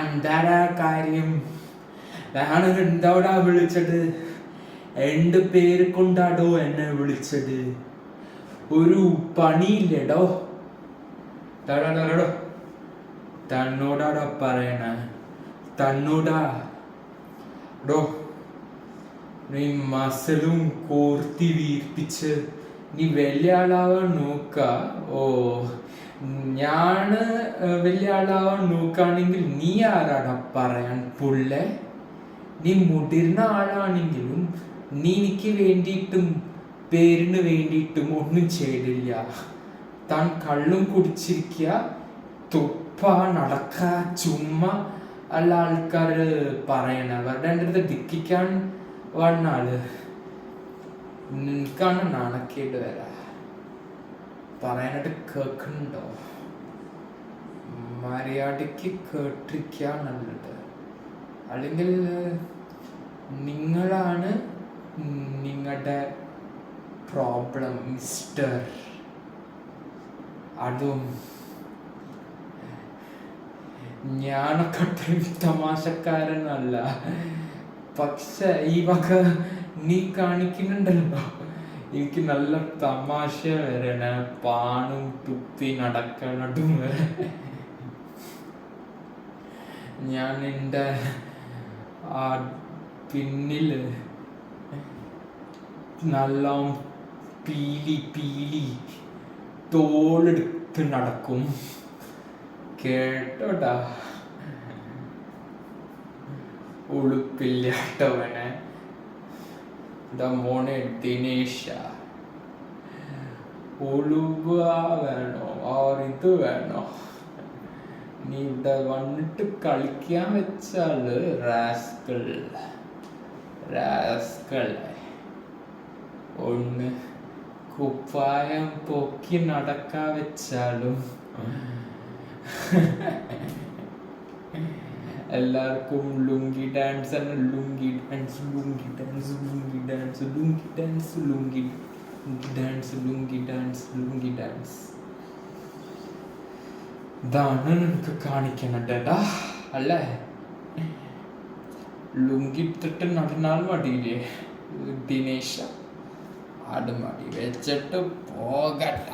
എന്താടാ കാര്യം? ഞാൻ എന്തോടാ വിളിച്ചത്? എൻ്റെ പേര് കൊണ്ടാടോ എന്നെ വിളിച്ചത്? ഒരു പണിയില്ലടോ. തടോ തന്നോടാടാ പറയണ, തന്നോടാ. ഡോ, നീ മസിലും കോർത്തി വീർപ്പിച്ച് നീ വലിയ ആളാവാൻ നോക്ക. ഓ, ഞാന് വലിയ ആളാവാൻ നോക്കുകയാണെങ്കിൽ നീ ആരാടാ പറയാൻ പുള്ളെ? നീ മുതിർന്ന ആളാണെങ്കിലും നീ എനിക്ക് വേണ്ടിയിട്ടും പേരിന് വേണ്ടിയിട്ടും ഒന്നും ചെയ്തില്ല. താൻ കള്ളും കുടിച്ചിരിക്കുക, തുപ്പ നടക്ക, ചുമ്മാ അല്ല ആൾക്കാർ പറയണ. അവരുടെ എൻ്റെ അടുത്ത് ദിക്കിക്കാൻ വന്ന ആള് നിനക്കാണ് നാണക്കേട് വരാ. പറയാനായിട്ട് കേൾക്കുന്നുണ്ടോ? മര്യാദയ്ക്ക് കേട്ടിരിക്കുക നല്ലത്. അല്ലെങ്കിൽ നിങ്ങളാണ് നിങ്ങളുടെ പ്രോബ്ലം മിസ്റ്റർ. അതും ഞാനൊക്കെ തമാശക്കാരനല്ല. പക്ഷെ ഈ വക നീ കാണിക്കുന്നുണ്ടല്ലോ, എനിക്ക് നല്ല തമാശ വരണ. പാണും തുപ്പി നടക്കണതും വരെ ഞാൻ എൻ്റെ ആ പിന്നില് നല്ല പീലി തോളെടുത്ത് നടക്കും. കേട്ടോട്ടാ, ഉളുപ്പില്ലാട്ടവനെ. മോനെ ദിനേശ, ഉളുവ വേണോ ഇത് വേണോ? നീ ഇവിടെ വന്നിട്ട് കളിക്കാൻ വെച്ചാല് റാസ്കൾ ഒന്ന് കുപ്പായം പൊക്കി നടക്കാൻ വെച്ചാലും എല്ലാവർക്കും ലുങ്കി ഡാൻസ് ആണ്. ലുങ്കി ഡാൻസ് ഇതാണ് നിനക്ക് കാണിക്കണട്ടാ അല്ലേ? ലുങ്കി ഇട്ടിട്ട് നടന്നാൽ മതിയില്ലേ ദിനേശ? അത് മതി വെച്ചിട്ട് പോകട്ട.